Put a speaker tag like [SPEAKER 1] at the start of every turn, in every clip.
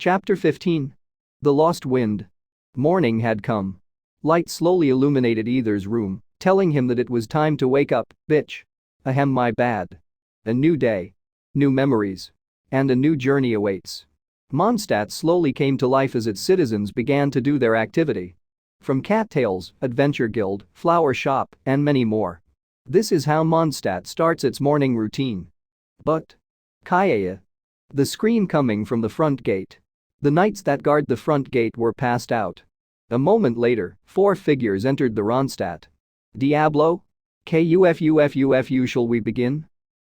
[SPEAKER 1] Chapter 15. The Lost Wind. Morning had come. Light slowly illuminated Ether's room, telling him that it was time to wake up, bitch. Ahem, my bad. A new day. New memories. And a new journey awaits. Mondstadt slowly came to life as its citizens began to do their activity. From cattails, adventure guild, flower shop, and many more. This is how Mondstadt starts its morning routine. But. Kaya. The scream coming from the front gate. The knights that guard the front gate were passed out. A moment later, 4 figures entered the Mondstadt. Diablo? Kufufufu, shall we begin?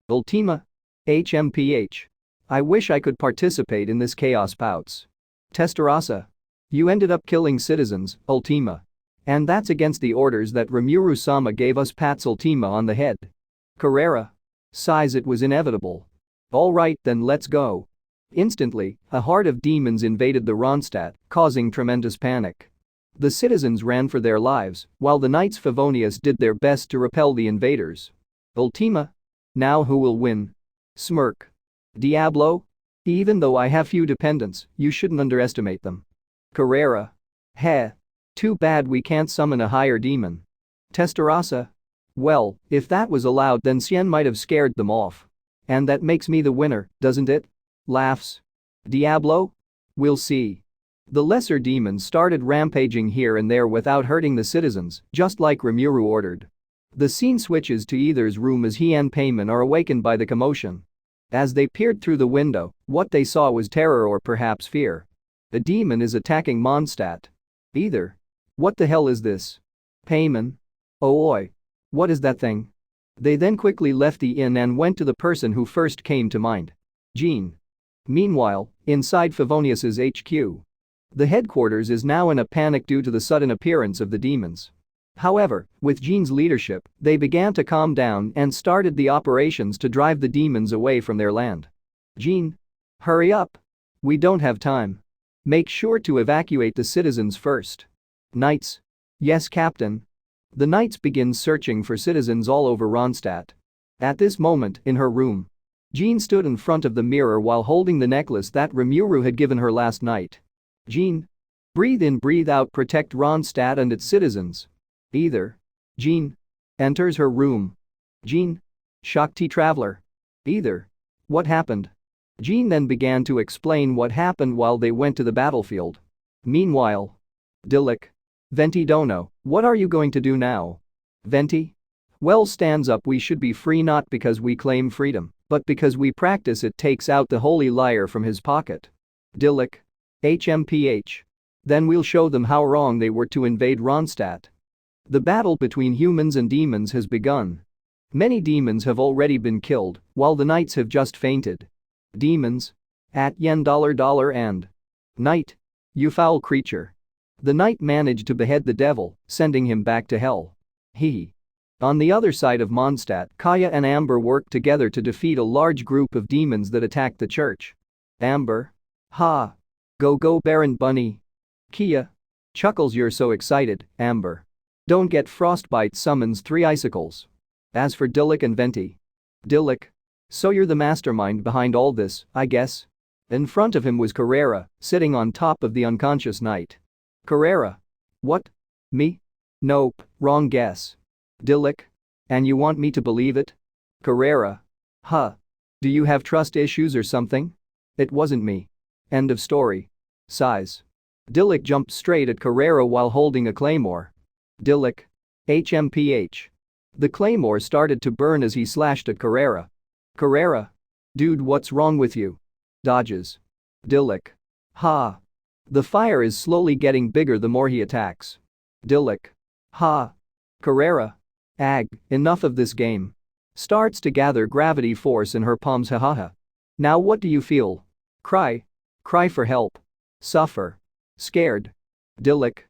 [SPEAKER 1] Ultima? HMPH. I wish I could participate in this chaos pouts. Testarossa. You ended up killing citizens, Ultima. And that's against the orders that Rimuru-sama gave us. Pats Ultima on the head. Carrera. Sighs, it was inevitable. Alright then, let's go. Instantly, a horde of demons invaded the Mondstadt, causing tremendous panic. The citizens ran for their lives, while the Knights Favonius did their best to repel the invaders. Ultima? Now who will win? Smirk. Diablo? Even though I have few dependents, you shouldn't underestimate them. Carrera. Heh. Too bad we can't summon a higher demon. Testarossa? Well, if that was allowed, then Cien might have scared them off. And that makes me the winner, doesn't it? Laughs. Diablo? We'll see. The lesser demons started rampaging here and there without hurting the citizens, just like Rimuru ordered. The scene switches to Ether's room as he and Payman are awakened by the commotion. As they peered through the window, what they saw was terror or perhaps fear. A demon is attacking Mondstadt. Ether. What the hell is this? Payman. Oh oi. What is that thing? They then quickly left the inn and went to the person who first came to mind. Jean. Meanwhile, inside Favonius's HQ. The headquarters is now in a panic due to the sudden appearance of the demons. However, with Jean's leadership, they began to calm down and started the operations to drive the demons away from their land. Jean. Hurry up. We don't have time. Make sure to evacuate the citizens first. Knights. Yes, Captain. The Knights begin searching for citizens all over Mondstadt. At this moment, in her room, Jean stood in front of the mirror while holding the necklace that Rimuru had given her last night. Jean. Breathe in, breathe out, protect Mondstadt and its citizens. Either. Jean. Enters her room. Jean. Shakti Traveler. Either. What happened? Jean then began to explain what happened while they went to the battlefield. Meanwhile. Dilek. Venti Dono, what are you going to do now? Venti? Well, stands up, we should be free not because we claim freedom, but because we practice it. Takes out the holy lyre from his pocket. Dilek. HMPH. Then we'll show them how wrong they were to invade Mondstadt. The battle between humans and demons has begun. Many demons have already been killed, while the knights have just fainted. Demons? At yen $$ and. Knight. You foul creature. The knight managed to behead the devil, sending him back to hell. He. On the other side of Mondstadt, Kaya and Amber worked together to defeat a large group of demons that attacked the church. Amber. Ha. Go Baron Bunny. Kia. Chuckles, you're so excited, Amber. Don't get frostbite, summons 3 icicles. As for Dilek and Venti. Dilek. So you're the mastermind behind all this, I guess? In front of him was Carrera, sitting on top of the unconscious knight. Carrera. What? Me? Nope, wrong guess. Dilek. And you want me to believe it? Carrera. Huh. Do you have trust issues or something? It wasn't me. End of story. Sighs. Dilek jumped straight at Carrera while holding a claymore. Dilek. HMPH. The claymore started to burn as he slashed at Carrera. Carrera. Dude, what's wrong with you? Dodges. Dilek. Ha. The fire is slowly getting bigger the more he attacks. Dilek. Ha. Carrera. Ag, enough of this game. Starts to gather gravity force in her palms. Hahaha. Now what do you feel? Cry. Cry for help. Suffer. Scared. Dilek.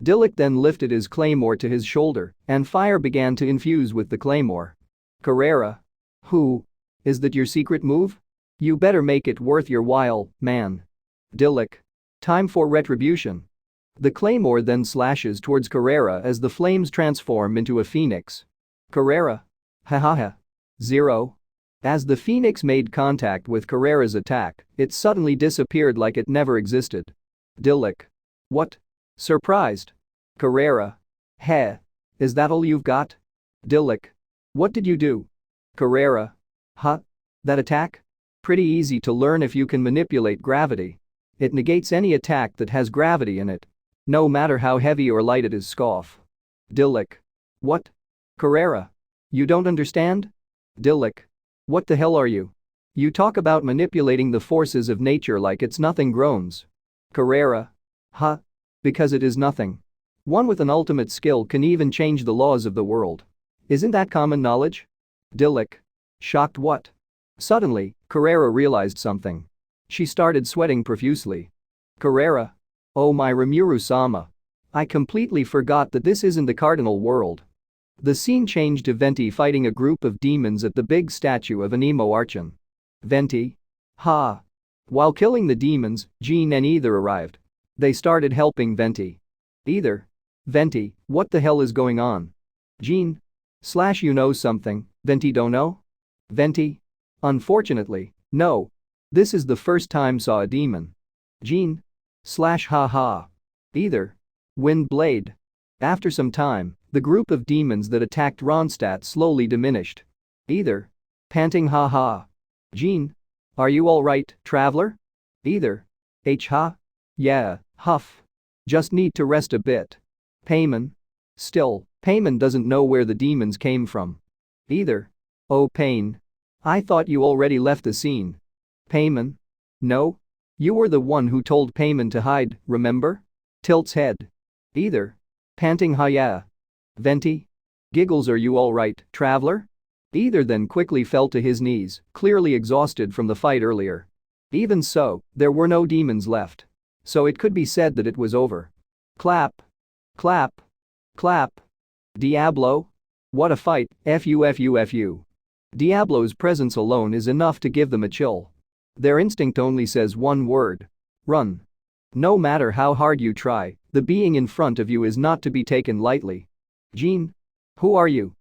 [SPEAKER 1] Dilek then lifted his claymore to his shoulder, and fire began to infuse with the claymore. Carrera. Who? Is that your secret move? You better make it worth your while, man. Dilek. Time for retribution. The claymore then slashes towards Carrera as the flames transform into a phoenix. Carrera. Hahaha. 0. As the phoenix made contact with Carrera's attack, it suddenly disappeared like it never existed. Dillik. What? Surprised. Carrera. Heh. Is that all you've got? Dillik. What did you do? Carrera. Huh? That attack? Pretty easy to learn if you can manipulate gravity. It negates any attack that has gravity in it. No matter how heavy or light it is. Scoff. Dillik. What? Carrera. You don't understand? Dillik. What the hell are you? You talk about manipulating the forces of nature like it's nothing. Groans. Carrera. Huh? Because it is nothing. One with an ultimate skill can even change the laws of the world. Isn't that common knowledge? Dillik. Shocked. What? Suddenly, Carrera realized something. She started sweating profusely. Carrera. Oh my Rimuru-sama. I completely forgot that this isn't the cardinal world. The scene changed to Venti fighting a group of demons at the big statue of an emo archon. Venti? Ha. While killing the demons, Jean and Ether arrived. They started helping Venti. Ether. Venti, what the hell is going on? Jean. / you know something, Venti don't know? Venti. Unfortunately, no. This is the first time saw a demon. Jean. / ha. Ether. Wind blade. After some time, the group of demons that attacked Mondstadt slowly diminished. Ether. Panting. Ha. Jean. Are you alright, traveler? Ether. Ha? Yeah, huff. Just need to rest a bit. Payman. Still, Payman doesn't know where the demons came from. Ether. Oh Pain. I thought you already left the scene. Payman. No? You were the one who told Payman to hide, remember? Tilts head. Ether. Panting. Ha yeah. Venti? Giggles. Are you alright, traveler? Ether then quickly fell to his knees, clearly exhausted from the fight earlier. Even so, there were no demons left. So it could be said that it was over. Clap. Clap. Clap. Diablo? What a fight, fu. Diablo's presence alone is enough to give them a chill. Their instinct only says one word. Run. No matter how hard you try, the being in front of you is not to be taken lightly. Jean? Who are you?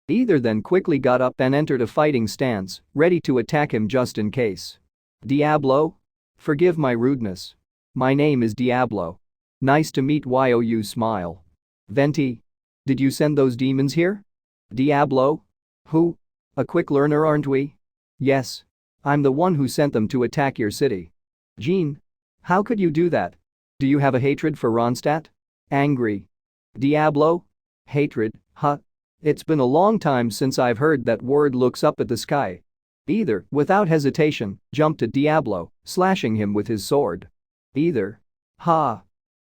[SPEAKER 1] Ether then quickly got up and entered a fighting stance, ready to attack him just in case. Diablo? Forgive my rudeness. My name is Diablo. Nice to meet you. Smile. Venti? Did you send those demons here? Diablo? Who? A quick learner, aren't we? Yes. I'm the one who sent them to attack your city. Jean? How could you do that? Do you have a hatred for Mondstadt? Angry. Diablo? Hatred, huh? It's been a long time since I've heard that word. Looks up at the sky. Ether, without hesitation, jumped at Diablo, slashing him with his sword. Ether. Ha.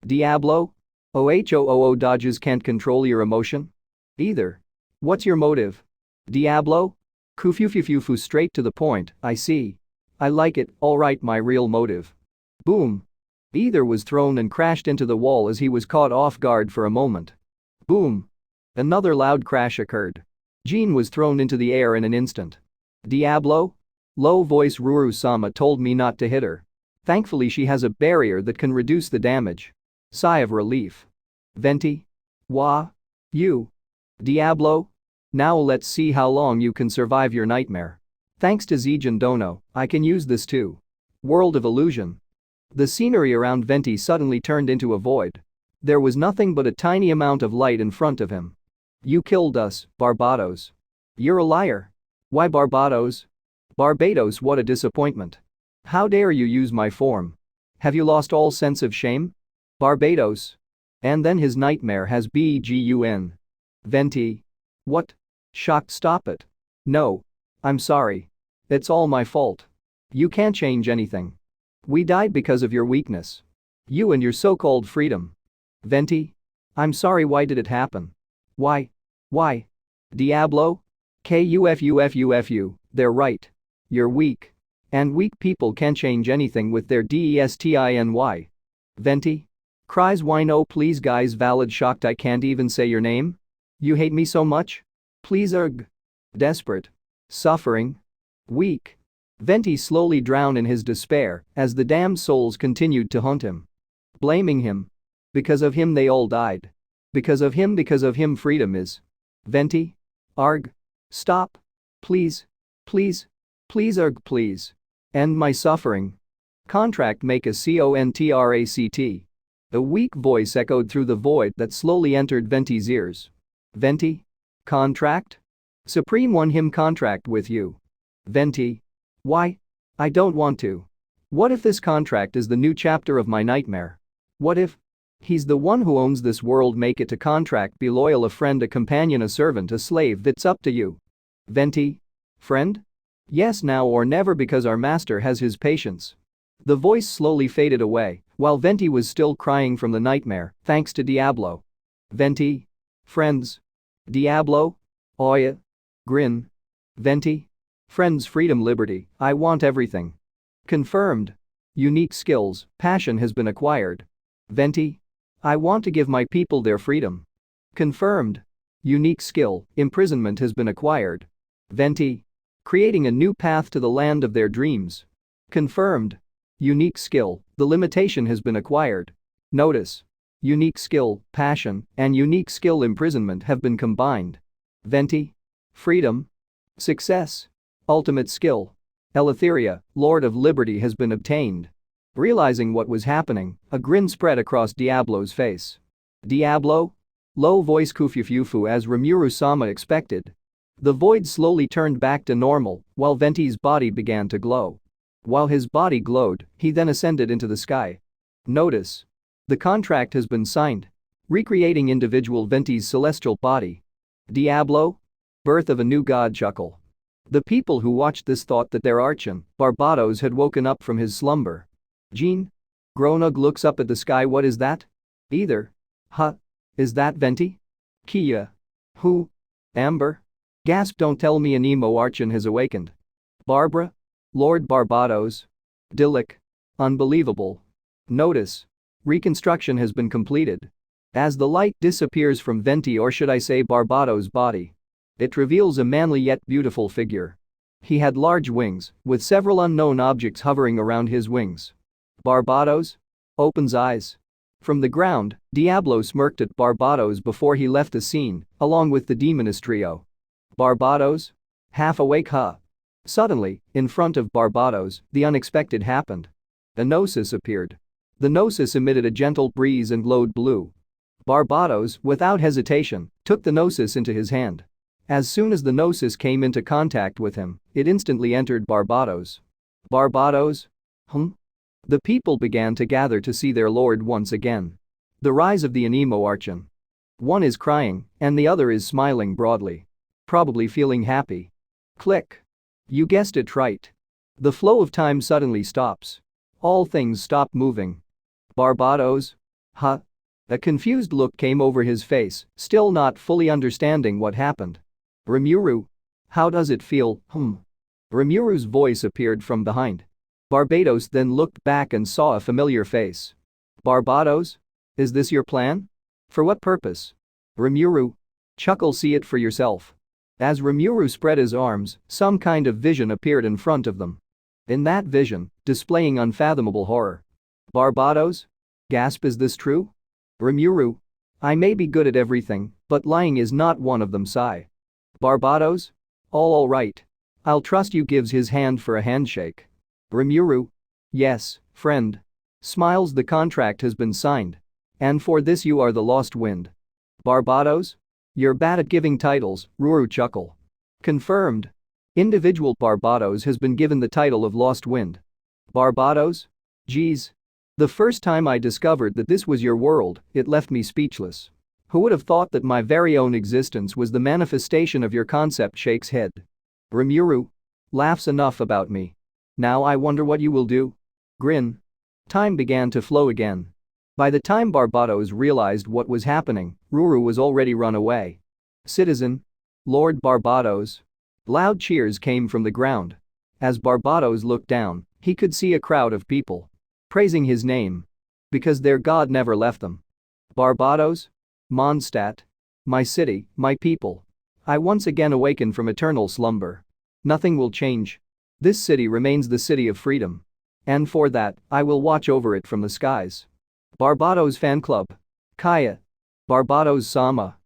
[SPEAKER 1] Diablo? Oh dodges. Can't control your emotion? Ether. What's your motive? Diablo? Kufufufufu. Straight to the point, I see. I like it, alright. My real motive. Boom. Ether was thrown and crashed into the wall as he was caught off guard for a moment. Boom. Another loud crash occurred. Jean was thrown into the air in an instant. Diablo? Low voice. Ruru-sama told me not to hit her. Thankfully she has a barrier that can reduce the damage. Sigh of relief. Venti? Wah? You? Diablo? Now let's see how long you can survive your nightmare. Thanks to Zijin Dono, I can use this too. World of illusion. The scenery around Venti suddenly turned into a void. There was nothing but a tiny amount of light in front of him. You killed us, Barbados. You're a liar. Why Barbados? Barbados. What a disappointment. How dare you use my form? Have you lost all sense of shame? Barbados. And then his nightmare has begun. Venti. What? Shocked. Stop it. No. I'm sorry. It's all my fault. You can't change anything. We died because of your weakness. You and your so-called freedom. Venti? I'm sorry. Why did it happen? Why? Diablo? Kufufufu, they're right. You're weak. And weak people can't change anything with their destiny. Venti? Cries. Why no please guys. Valid. Shocked. I can't even say your name? You hate me so much? Please. Desperate. Suffering. Weak. Venti slowly drowned in his despair as the damned souls continued to haunt him. Blaming him. Because of him they all died. Because of him freedom is. Venti? Arg. Stop. Please. Please please. End my suffering. Contract make a contract. A weak voice echoed through the void that slowly entered Venti's ears. Venti? Contract? Supreme won him contract with you. Venti? Why? I don't want to. What if this contract is the new chapter of my nightmare? What if he's the one who owns this world? Make it a contract, be loyal, a friend, a companion, a servant, a slave, that's up to you. Venti? Friend? Yes, now or never, because our master has his patience. The voice slowly faded away while Venti was still crying from the nightmare, thanks to Diablo. Venti? Friends? Diablo? Oya? Grin? Venti? Friends, freedom, liberty, I want everything. Confirmed. Unique skills, passion has been acquired. Venti? I want to give my people their freedom. Confirmed. Unique skill, imprisonment has been acquired. Venti? Creating a new path to the land of their dreams. Confirmed. Unique skill, the limitation has been acquired. Notice. Unique skill, passion, and unique skill, imprisonment have been combined. Venti? Freedom? Success? Ultimate skill. Eleutheria, Lord of Liberty, has been obtained. Realizing what was happening, a grin spread across Diablo's face. Diablo? Low voice kufufufu as Rimuru-sama expected. The void slowly turned back to normal while Venti's body began to glow. While his body glowed, he then ascended into the sky. Notice. The contract has been signed. Recreating individual Venti's celestial body. Diablo? Birth of a new god. Chuckle. The people who watched this thought that their archon, Barbados, had woken up from his slumber. Jean? Gronug looks up at the sky. What is that? Either. Huh? Is that Venti? Kia? Who? Amber? Gasp, don't tell me an emo archon has awakened. Barbara? Lord Barbados? Dillick? Unbelievable. Notice. Reconstruction has been completed. As the light disappears from Venti, or should I say Barbados' body, it reveals a manly yet beautiful figure. He had large wings, with several unknown objects hovering around his wings. Barbados? Opens eyes. From the ground, Diablo smirked at Barbados before he left the scene, along with the demoness trio. Barbados? Half awake, huh? Suddenly, in front of Barbados, the unexpected happened. A gnosis appeared. The gnosis emitted a gentle breeze and glowed blue. Barbados, without hesitation, took the gnosis into his hand. As soon as the gnosis came into contact with him, it instantly entered Barbados. Barbados? The people began to gather to see their lord once again. The rise of the Anemo Archon. One is crying, and the other is smiling broadly. Probably feeling happy. Click. You guessed it right. The flow of time suddenly stops. All things stop moving. Barbados? Huh? A confused look came over his face, still not fully understanding what happened. Rimuru? How does it feel? Rimuru's voice appeared from behind. Barbados then looked back and saw a familiar face. Barbados? Is this your plan? For what purpose? Rimuru? Chuckle, see it for yourself. As Rimuru spread his arms, some kind of vision appeared in front of them. In that vision, displaying unfathomable horror. Barbados? Gasp, is this true? Rimuru? I may be good at everything, but lying is not one of them. Sigh. Barbados? All right. I'll trust you, gives his hand for a handshake. Rimuru? Yes, friend. Smiles, the contract has been signed. And for this you are the lost wind. Barbados? You're bad at giving titles, Ruru chuckle. Confirmed. Individual Barbados has been given the title of Lost Wind. Barbados? Geez. The first time I discovered that this was your world, it left me speechless. Who would have thought that my very own existence was the manifestation of your concept? Shakes head. Rimuru? Laughs, enough about me. Now I wonder what you will do. Grin. Time began to flow again. By the time Barbados realized what was happening, Ruru was already run away. Citizen? Lord Barbados? Loud cheers came from the ground. As Barbados looked down, he could see a crowd of people praising his name because their god never left them. Barbados? Mondstadt? My city, my people. I once again awaken from eternal slumber. Nothing will change. This city remains the city of freedom. And for that, I will watch over it from the skies. Barbados Fan Club. Kaya. Barbados Sama.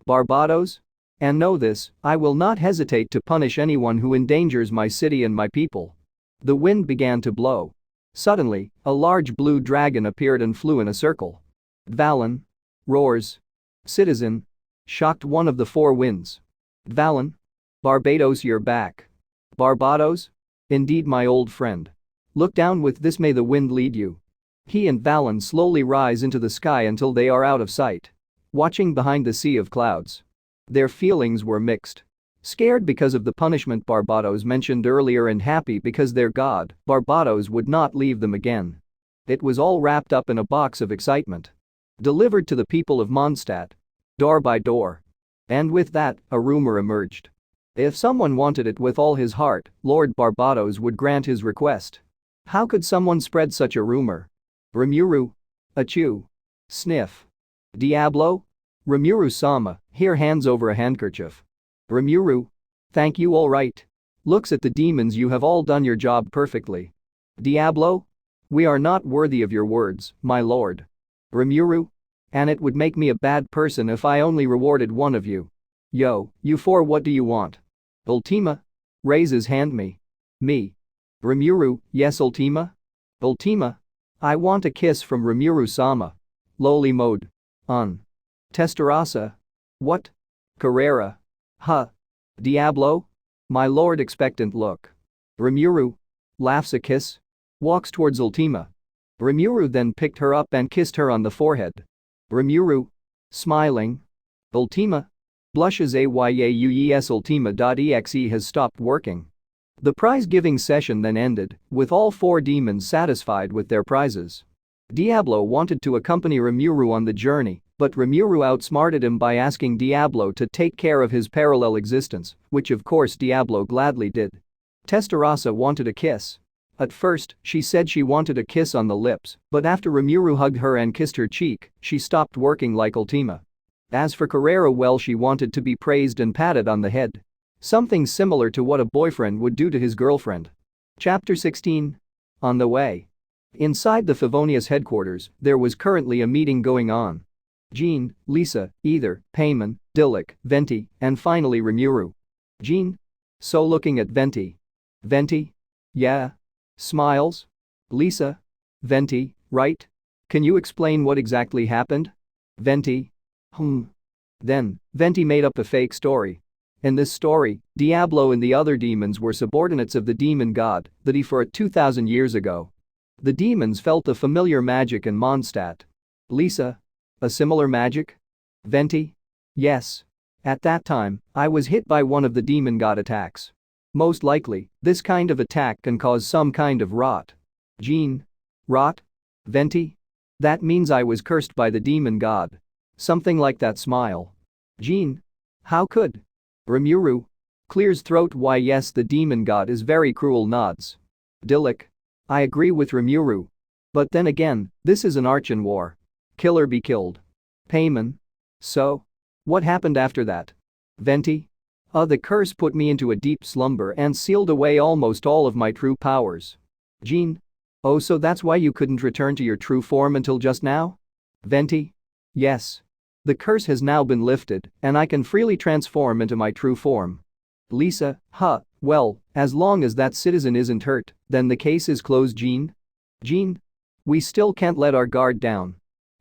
[SPEAKER 1] Barbados? And know this, I will not hesitate to punish anyone who endangers my city and my people." The wind began to blow. Suddenly, a large blue dragon appeared and flew in a circle. "Dvalin!" roars. "Citizen!" shocked one of the four winds. "Dvalin? Barbados, you're back." "Barbados? Indeed, my old friend. Look down with this, may the wind lead you." He and Dvalin slowly rise into the sky until they are out of sight. Watching behind the sea of clouds. Their feelings were mixed. Scared because of the punishment Barbados mentioned earlier and happy because their god, Barbados, would not leave them again. It was all wrapped up in a box of excitement. Delivered to the people of Mondstadt. Door by door. And with that, a rumor emerged. If someone wanted it with all his heart, Lord Barbados would grant his request. How could someone spread such a rumor? Rimuru. Achoo. Sniff. Diablo? Rimuru-sama, here hands over a handkerchief. Rimuru. Thank you, all right. Looks at the demons, you have all done your job perfectly. Diablo? We are not worthy of your words, my lord. Rimuru? And it would make me a bad person if I only rewarded one of you. Yo, you four, what do you want? Ultima? Raises hand me. Me. Rimuru, yes, Ultima? Ultima? I want a kiss from Rimuru-sama. Lowly mode. Testarossa? What? Carrera? Huh. Diablo? My lord, expectant look. Rimuru. Laughs a kiss. Walks towards Ultima. Rimuru then picked her up and kissed her on the forehead. Rimuru. Smiling. Ultima. Blushes ayaues. Ultima.exe has stopped working. The prize-giving session then ended, with all four demons satisfied with their prizes. Diablo wanted to accompany Rimuru on the journey, but Rimuru outsmarted him by asking Diablo to take care of his parallel existence, which of course Diablo gladly did. Testarossa wanted a kiss. At first, she said she wanted a kiss on the lips, but after Rimuru hugged her and kissed her cheek, she stopped working like Ultima. As for Carrera, well, she wanted to be praised and patted on the head. Something similar to what a boyfriend would do to his girlfriend. Chapter 16. On the way. Inside the Favonius headquarters, there was currently a meeting going on. Jean, Lisa, Ether, Payman, Dilek, Venti, and finally Rimuru. Jean? So looking at Venti. Venti? Yeah. Smiles? Lisa? Venti, right? Can you explain what exactly happened? Venti? Then, Venti made up a fake story. In this story, Diablo and the other demons were subordinates of the demon god, the Deity, for 2,000 years ago. The demons felt a familiar magic in Mondstadt. Lisa? A similar magic? Venti? Yes. At that time, I was hit by one of the demon god attacks. Most likely, this kind of attack can cause some kind of rot. Jean? Rot? Venti? That means I was cursed by the demon god. Something like that. Smile. Jean? How could? Rimuru? Clears throat. Why yes, the demon god is very cruel. Nods. Dilek? I agree with Rimuru. But then again, this is an archon war. Killer be killed. Payman? So? What happened after that? Venti? The curse put me into a deep slumber and sealed away almost all of my true powers. Jean? Oh, so that's why you couldn't return to your true form until just now? Venti? Yes. The curse has now been lifted, and I can freely transform into my true form. Lisa? Well, as long as that citizen isn't hurt, then the case is closed. Jean? Jean? We still can't let our guard down.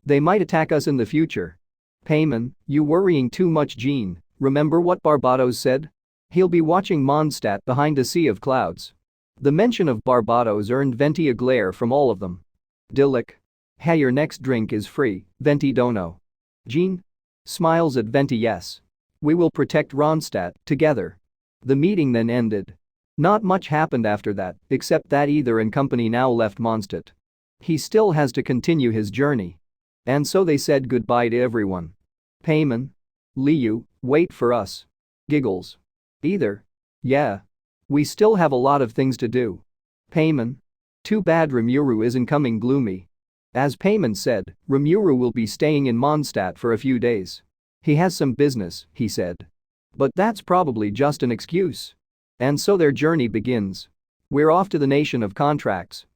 [SPEAKER 1] They might attack us in the future. Payman, you worrying too much. Jean, remember what Barbados said? He'll be watching Mondstadt behind a sea of clouds. The mention of Barbados earned Venti a glare from all of them. Dilek? Hey, your next drink is free, Venti dono. Jean? Smiles at Venti. Yes. We will protect Ronstadt together. The meeting then ended. Not much happened after that, except that Ether and company now left Mondstadt. He still has to continue his journey. And so they said goodbye to everyone. Payman? Liu, wait for us. Giggles. Ether? Yeah. We still have a lot of things to do. Payman? Too bad Rimuru isn't coming. Gloomy. As Payman said, Rimuru will be staying in Mondstadt for a few days. He has some business, he said. But that's probably just an excuse. And so their journey begins. We're off to the nation of contracts.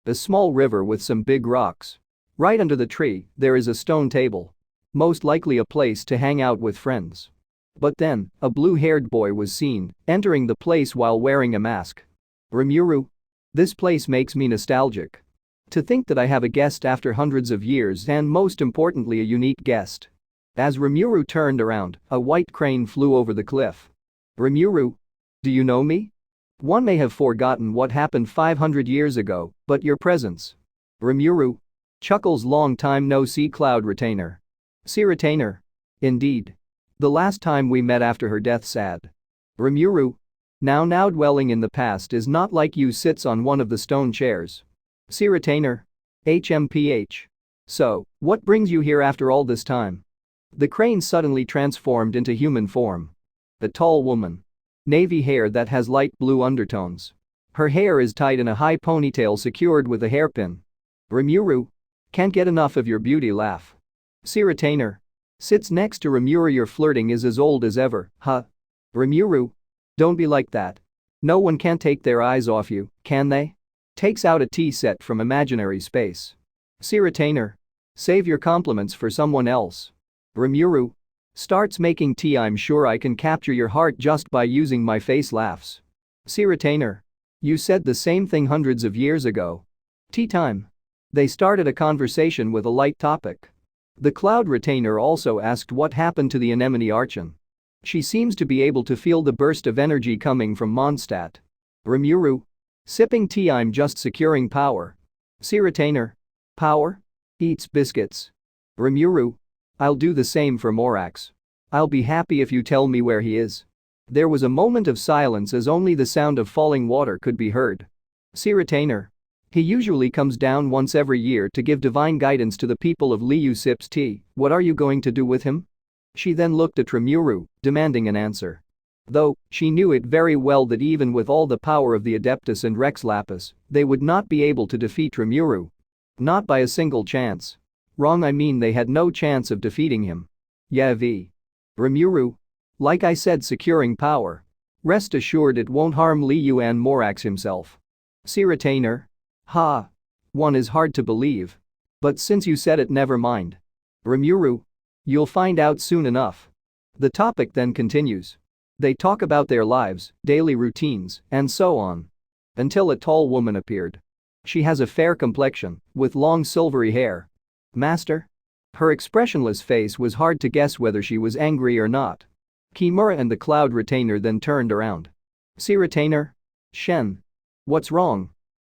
[SPEAKER 1] A small river with some big rocks. Right under the tree, there is a stone table. Most likely a place to hang out with friends. But then, a blue-haired boy was seen entering the place while wearing a mask. Rimuru. This place makes me nostalgic. To think that I have a guest after hundreds of years and most importantly a unique guest. As Rimuru turned around, a white crane flew over the cliff. Rimuru. Do you know me? One may have forgotten what happened 500 years ago, but your presence. Rimuru. Chuckles long time no see Cloud Retainer. See Retainer? Indeed. The last time we met after her death sad. Rimuru. Now dwelling in the past is not like you sits on one of the stone chairs. See Retainer? HMPH. So, what brings you here after all this time? The crane suddenly transformed into human form. A tall woman. Navy hair that has light blue undertones. Her hair is tied in a high ponytail secured with a hairpin. Rimuru. Can't get enough of your beauty laugh. See Retainer? Sits next to Rimuru. Your flirting is as old as ever, huh? Rimuru. Don't be like that. No one can take their eyes off you, can they? Takes out a tea set from imaginary space. See Retainer? Save your compliments for someone else. Rimuru. Starts making tea. I'm sure I can capture your heart just by using my face laughs. See Retainer? You said the same thing hundreds of years ago. Tea time. They started a conversation with a light topic. The Cloud Retainer also asked what happened to the anemone archon. She seems to be able to feel the burst of energy coming from Mondstadt. Rimuru. Sipping tea. I'm just securing power. See Retainer? Power? Eats biscuits. Rimuru. I'll do the same for Morax. I'll be happy if you tell me where he is. There was a moment of silence as only the sound of falling water could be heard. See Retainer? He usually comes down once every year to give divine guidance to the people of Liu. Sips tea. What are you going to do with him? She then looked at Rimuru, demanding an answer. Though, she knew it very well that even with all the power of the Adeptus and Rex Lapis, they would not be able to defeat Rimuru. Not by a single chance. Wrong, I mean they had no chance of defeating him. Yeah v. Rimuru. Like I said, securing power. Rest assured it won't harm Liu and Morax himself. See Retainer? Ha. One is hard to believe. But since you said it, never mind. Rimuru. You'll find out soon enough. The topic then continues. They talk about their lives, daily routines, and so on. Until a tall woman appeared. She has a fair complexion, with long silvery hair. Master? Her expressionless face was hard to guess whether she was angry or not. Kimura and the Cloud Retainer then turned around. See Retainer? Shen. What's wrong?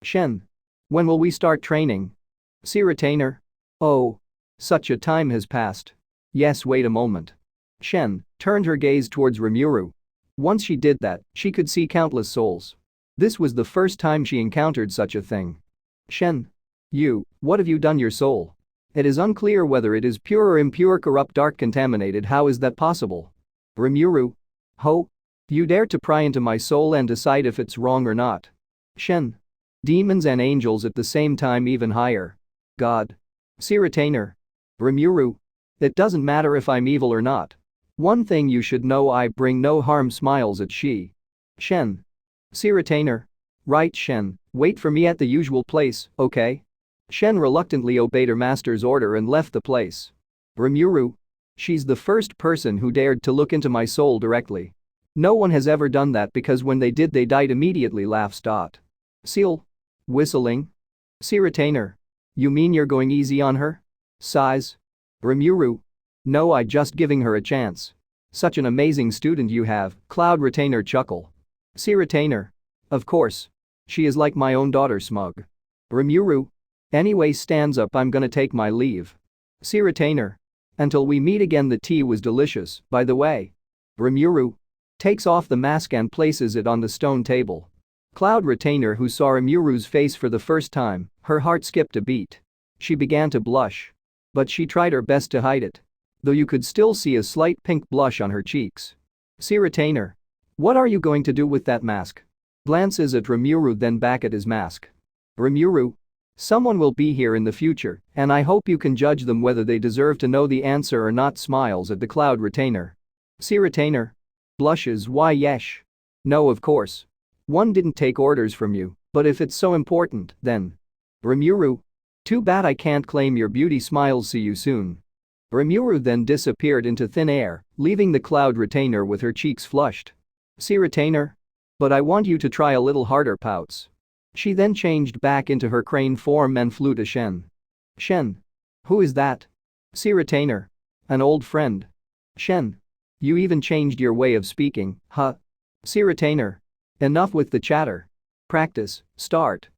[SPEAKER 1] Shen. When will we start training? See Retainer? Oh. Such a time has passed. Yes, wait a moment. Shen turned her gaze towards Rimuru. Once she did that, she could see countless souls. This was the first time she encountered such a thing. Shen. What have you done your soul? It is unclear whether it is pure or impure, corrupt, dark, contaminated. How is that possible? Rimuru. Ho? You dare to pry into my soul and decide if it's wrong or not? Shen. Demons and angels at the same time, even higher. God. See Retainer? Rimuru. It doesn't matter if I'm evil or not. One thing you should know, I bring no harm. Smiles at she. Shen. See Retainer? Right, Shen, wait for me at the usual place, okay? Shen reluctantly obeyed her master's order and left the place. Rimuru. She's the first person who dared to look into my soul directly. No one has ever done that because when they did they died immediately. Laughs. Seal. Whistling. See Retainer? You mean you're going easy on her? Sighs. Rimuru. No, I just giving her a chance. Such an amazing student you have. Cloud Retainer chuckle. See Retainer? Of course. She is like my own daughter. Smug. Rimuru. Anyway, stands up, I'm gonna take my leave. See Retainer? Until we meet again. The tea was delicious, by the way. Rimuru. Takes off the mask and places it on the stone table. Cloud Retainer, who saw Rimuru's face for the first time, her heart skipped a beat. She began to blush. But she tried her best to hide it. Though you could still see a slight pink blush on her cheeks. See Retainer? What are you going to do with that mask? Glances at Rimuru, then back at his mask. Rimuru. Someone will be here in the future, and I hope you can judge them whether they deserve to know the answer or not. Smiles at the Cloud Retainer. See Retainer? Blushes. Why yesh. No, of course. One didn't take orders from you, but if it's so important, then. Rimuru. Too bad I can't claim your beauty. Smiles. See you soon. Rimuru then disappeared into thin air, leaving the cloud retainer with her cheeks flushed. "See, retainer? But I want you to try a little harder," pouts. She then changed back into her crane form and flew to Shen. "Shen? Who is that?" "See, retainer. An old friend." "Shen? You even changed your way of speaking, huh?" "See, retainer. Enough with the chatter. Practice, start."